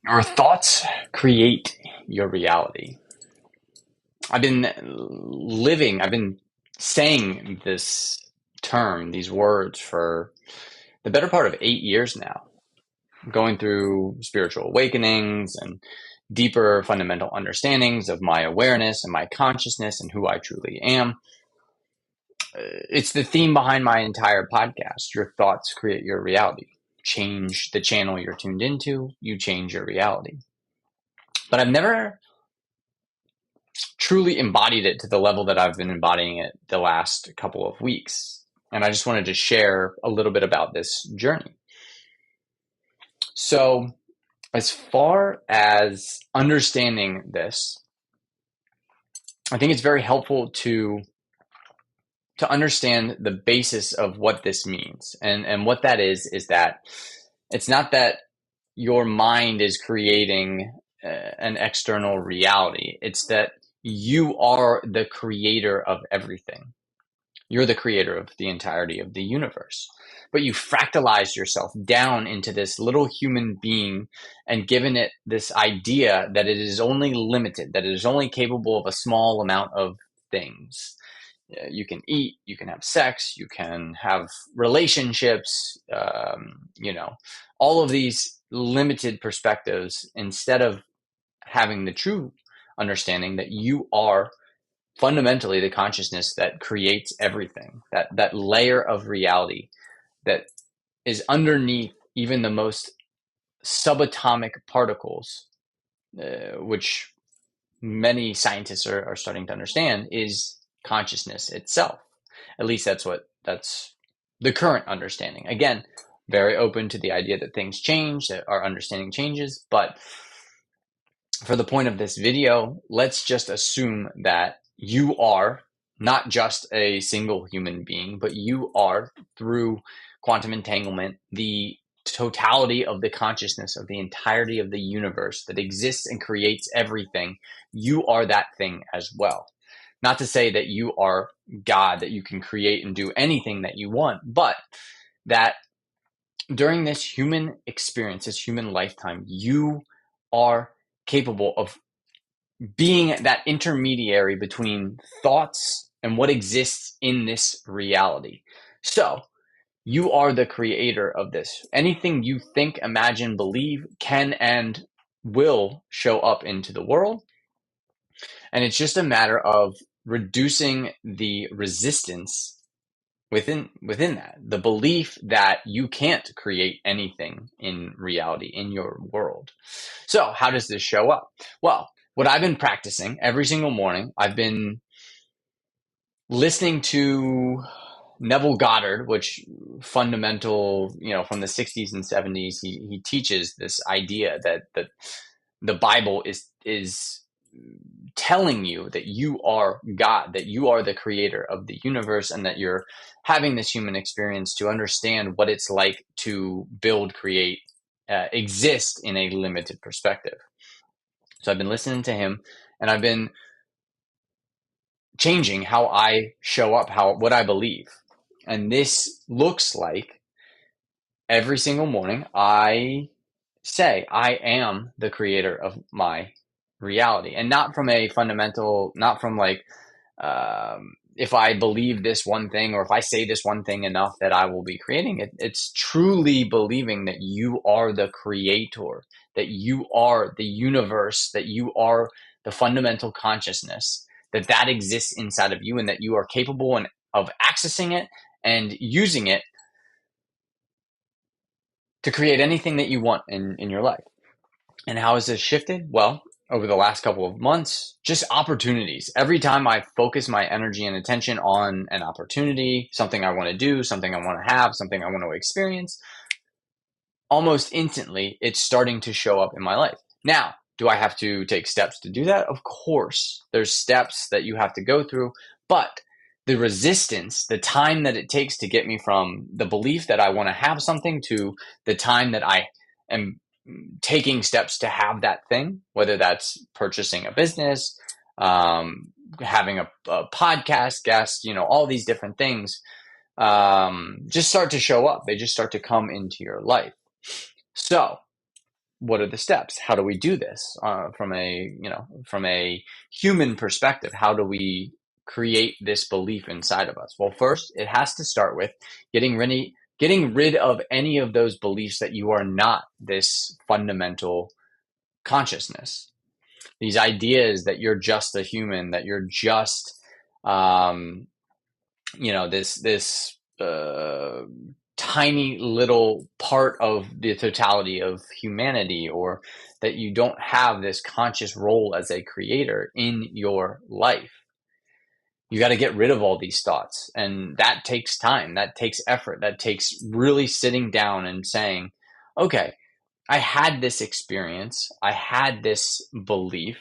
Your thoughts create your reality. I've been saying this term, these words for the better part of 8 years now, going through spiritual awakenings and deeper fundamental understandings of my awareness and my consciousness and who I truly am. It's the theme behind my entire podcast. Your thoughts create your reality. Change the channel you're tuned into, you change your reality. But I've never truly embodied it to the level that I've been embodying it the last couple of weeks. And I just wanted to share a little bit about this journey. So, as far as understanding this, I think it's very helpful to understand the basis of what this means. And what that is that it's not that your mind is creating an external reality. It's that you are the creator of everything. You're the creator of the entirety of the universe. But you fractalized yourself down into this little human being and given it this idea that it is only limited, that it is only capable of a small amount of things. You can eat, you can have sex, you can have relationships, all of these limited perspectives instead of having the true understanding that you are fundamentally the consciousness that creates everything, that layer of reality that is underneath even the most subatomic particles, which many scientists are starting to understand is consciousness itself. At least that's the current understanding. Again, very open to the idea that things change, that our understanding changes, but for the point of this video, let's just assume that you are not just a single human being, but you are, through quantum entanglement, the totality of the consciousness of the entirety of the universe that exists and creates everything. You are that thing as well. Not to say that you are God, that you can create and do anything that you want, but that during this human experience, this human lifetime, you are capable of being that intermediary between thoughts and what exists in this reality. So, you are the creator of this. Anything you think, imagine, believe can and will show up into the world. And it's just a matter of reducing the resistance within that, the belief that you can't create anything in reality, in your world. So how does this show up? Well, what I've been practicing every single morning, I've been listening to Neville Goddard, which fundamental, from the 60s and 70s, he teaches this idea that the Bible is telling you that you are God, that you are the creator of the universe, and that you're having this human experience to understand what it's like to build, create, exist in a limited perspective. So I've been listening to him, and I've been changing how I show up, what I believe. And this looks like every single morning I say, I am the creator of my reality. And not from a fundamental, not from like, if I believe this one thing or if I say this one thing enough that I will be creating it. It's truly believing that you are the creator, that you are the universe, that you are the fundamental consciousness, that exists inside of you, and that you are capable of accessing it and using it to create anything that you want in your life. And how has this shifted? Well, over the last couple of months, just opportunities. Every time I focus my energy and attention on an opportunity, something I want to do, something I want to have, something I want to experience, almost instantly, it's starting to show up in my life. Now, do I have to take steps to do that? Of course. There's steps that you have to go through, but the resistance, the time that it takes to get me from the belief that I want to have something to the time that I am taking steps to have that thing, whether that's purchasing a business, having a podcast guest, all these different things, just start to show up. They just start to come into your life. So what are the steps? How do we do this from a human perspective? How do we create this belief inside of us? Well, first, it has to start with getting rid of any of those beliefs that you are not this fundamental consciousness. These ideas that you're just a human, that you're just this tiny little part of the totality of humanity, or that you don't have this conscious role as a creator in your life. You got to get rid of all these thoughts, and that takes time, that takes effort, that takes really sitting down and saying, okay, I had this experience, I had this belief,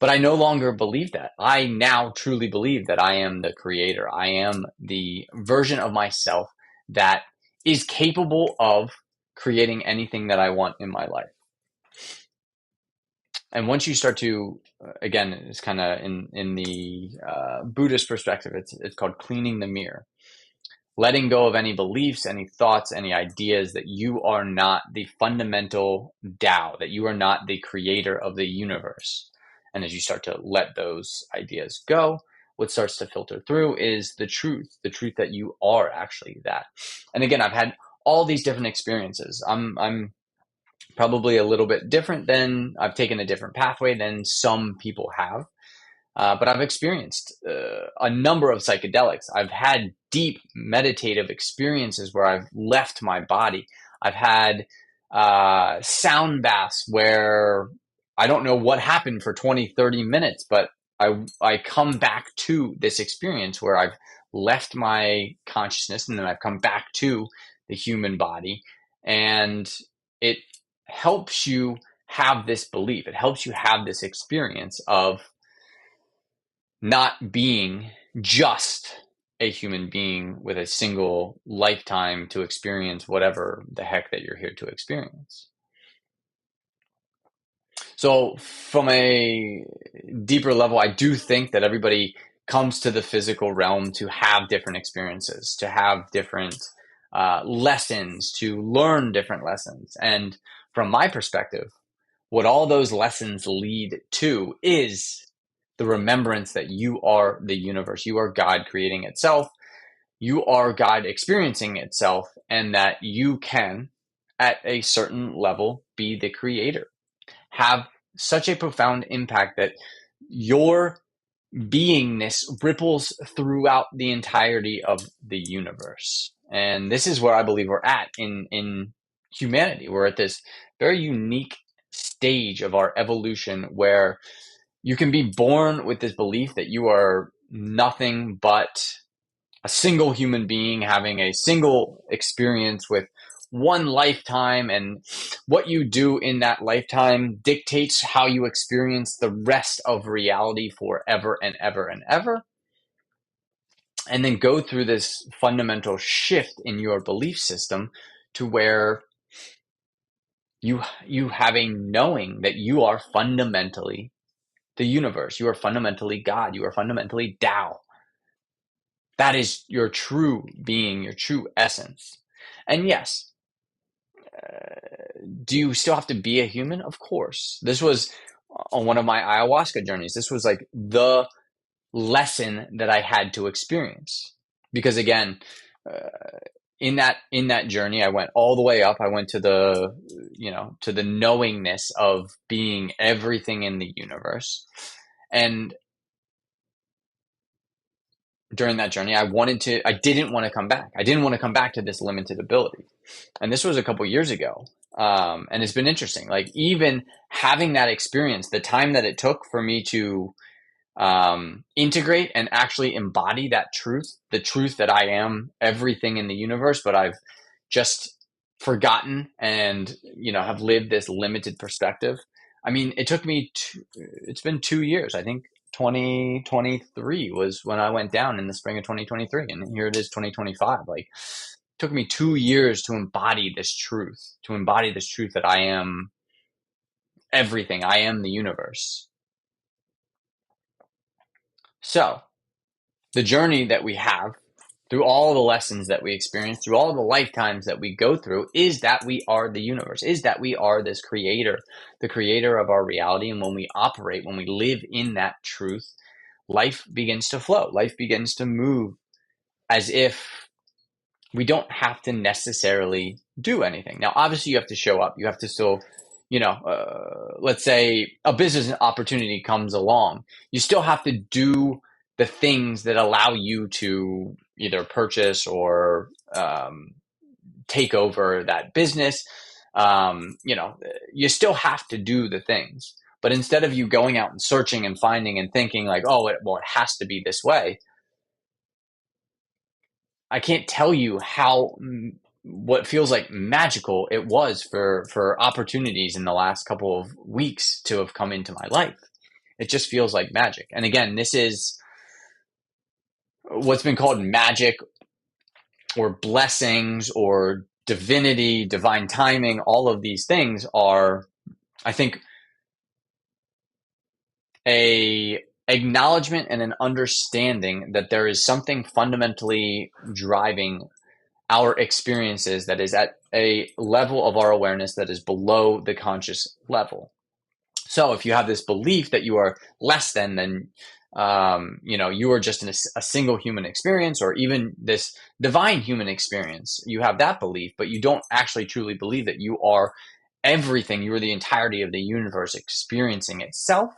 but I no longer believe that. I now truly believe that I am the creator. I am the version of myself that is capable of creating anything that I want in my life. And once you start to, again, it's kind of in the Buddhist perspective, it's called cleaning the mirror. Letting go of any beliefs, any thoughts, any ideas that you are not the fundamental Tao, that you are not the creator of the universe. And as you start to let those ideas go, what starts to filter through is the truth that you are actually that. And again, I've had all these different experiences. I'm probably a little bit different I've taken a different pathway than some people have. But I've experienced a number of psychedelics. I've had deep meditative experiences where I've left my body. I've had sound baths where I don't know what happened for 20, 30 minutes, but I come back to this experience where I've left my consciousness and then I've come back to the human body. And it helps you have this belief. It helps you have this experience of not being just a human being with a single lifetime to experience whatever the heck that you're here to experience. So from a deeper level, I do think that everybody comes to the physical realm to have different experiences, to have different lessons, to learn different lessons. And from my perspective, what all those lessons lead to is the remembrance that you are the universe. You are God creating itself. You are God experiencing itself, and that you can, at a certain level, be the creator. Have such a profound impact that your beingness ripples throughout the entirety of the universe. And this is where I believe we're at in humanity. We're at this very unique stage of our evolution where you can be born with this belief that you are nothing but a single human being having a single experience with one lifetime, and what you do in that lifetime dictates how you experience the rest of reality forever and ever and ever. And then go through this fundamental shift in your belief system to where you have a knowing that you are fundamentally the universe. You are fundamentally God. You are fundamentally Tao. That is your true being, your true essence. And yes, do you still have to be a human? Of course. This was on one of my ayahuasca journeys. This was like the lesson that I had to experience. Because again, in that journey, I went all the way up. I went to the knowingness of being everything in the universe. And during that journey, I didn't want to come back. I didn't want to come back to this limited ability. And this was a couple years ago. And it's been interesting. Like, even having that experience, the time that it took for me to integrate and actually embody that truth, the truth that I am everything in the universe, but I've just forgotten and, have lived this limited perspective. I mean, it took me, it's been 2 years. I think 2023 was when I went down in the spring of 2023. And here it is, 2025. Like, it took me 2 years to embody this truth, that I am everything. I am the universe. So the journey that we have through all the lessons that we experience, through all the lifetimes that we go through, is that we are the universe, is that we are this creator, the creator of our reality. And when we operate, when we live in that truth, life begins to flow, life begins to move as if we don't have to necessarily do anything. Now, obviously, you have to show up. You have to still, let's say a business opportunity comes along. You still have to do the things that allow you to either purchase or take over that business. You still have to do the things. But instead of you going out and searching and finding and thinking like, oh, it has to be this way, I can't tell you how what feels like magical it was for opportunities in the last couple of weeks to have come into my life. It just feels like magic. And again, this is what's been called magic or blessings or divinity, divine timing. All of these things are, I think, a acknowledgement and an understanding that there is something fundamentally driving our experiences that is at a level of our awareness that is below the conscious level. So if you have this belief that you are less than you are just in a single human experience, or even this divine human experience, you have that belief, but you don't actually truly believe that you are everything, you are the entirety of the universe experiencing itself.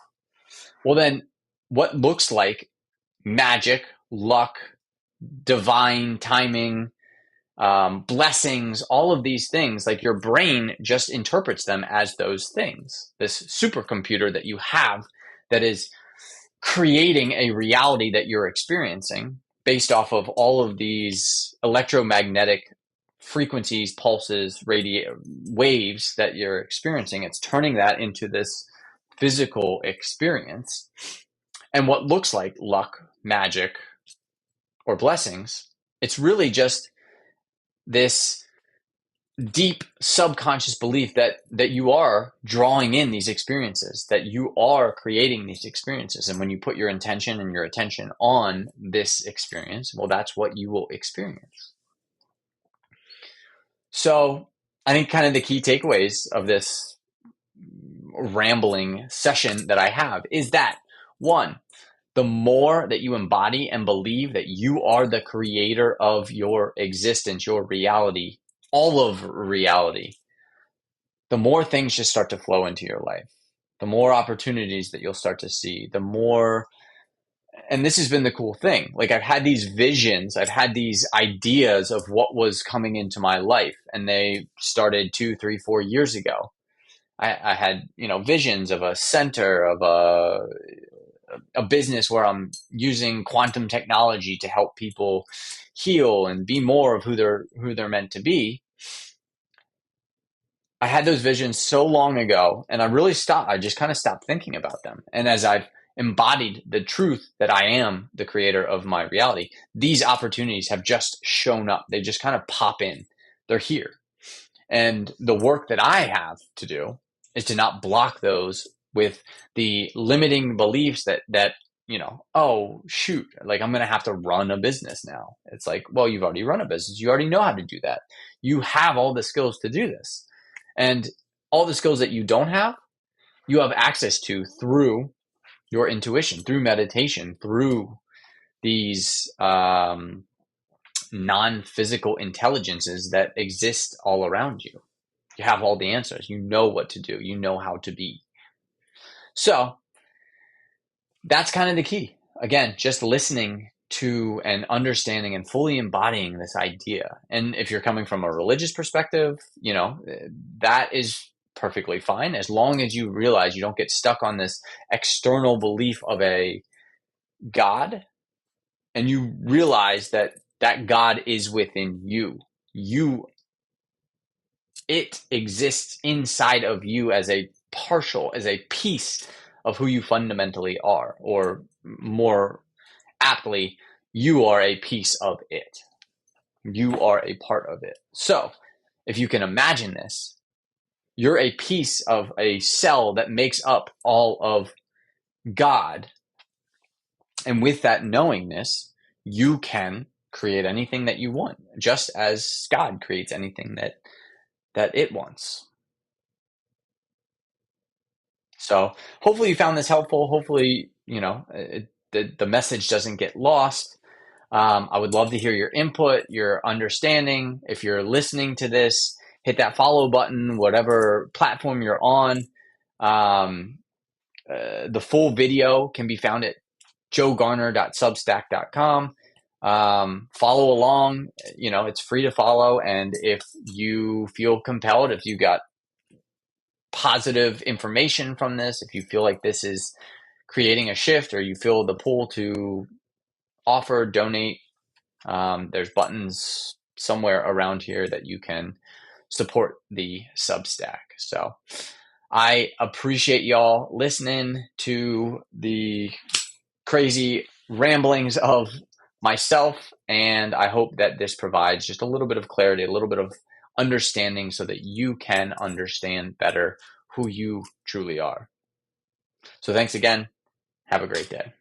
Well, then what looks like magic, luck, divine timing, blessings, all of these things, like your brain just interprets them as those things. This supercomputer that you have that is creating a reality that you're experiencing based off of all of these electromagnetic frequencies, pulses, waves that you're experiencing. It's turning that into this physical experience. And what looks like luck, magic, or blessings, it's really just this deep subconscious belief that you are drawing in these experiences, that you are creating these experiences. And when you put your intention and your attention on this experience, well, that's what you will experience. So I think kind of the key takeaways of this rambling session that I have is that, one, the more that you embody and believe that you are the creator of your existence, your reality, all of reality, the more things just start to flow into your life, the more opportunities that you'll start to see, the more. And this has been the cool thing. Like, I've had these visions, I've had these ideas of what was coming into my life, and they started 2, 3, 4 years ago. I had, visions of a center, of a business where I'm using quantum technology to help people heal and be more of who they're meant to be. I had those visions so long ago, and I just kind of stopped thinking about them. And as I've embodied the truth that I am the creator of my reality, these opportunities have just shown up. They just kind of pop in. They're here. And the work that I have to do is to not block those with the limiting beliefs that oh, shoot, like I'm going to have to run a business now. It's like, well, you've already run a business. You already know how to do that. You have all the skills to do this. And all the skills that you don't have, you have access to through your intuition, through meditation, through these non-physical intelligences that exist all around you. You have all the answers. You know what to do. You know how to be. So that's kind of the key. Again, just listening to and understanding and fully embodying this idea. And if you're coming from a religious perspective, that is perfectly fine, as long as you realize you don't get stuck on this external belief of a God, and you realize that God is within you. It exists inside of you as a piece of who you fundamentally are, or more aptly, you are a piece of it. You are a part of it. So if you can imagine this, you're a piece of a cell that makes up all of God. And with that knowingness, you can create anything that you want, just as God creates anything that it wants. So hopefully you found this helpful. Hopefully, the message doesn't get lost. I would love to hear your input, your understanding. If you're listening to this, hit that follow button, whatever platform you're on. The full video can be found at joegarner.substack.com. Follow along. It's free to follow. And if you feel compelled, if you got positive information from this, if you feel like this is creating a shift, or you feel the pull to offer, donate, there's buttons somewhere around here that you can support the Substack. So I appreciate y'all listening to the crazy ramblings of myself, and I hope that this provides just a little bit of clarity, a little bit of understanding, so that you can understand better who you truly are. So thanks again. Have a great day.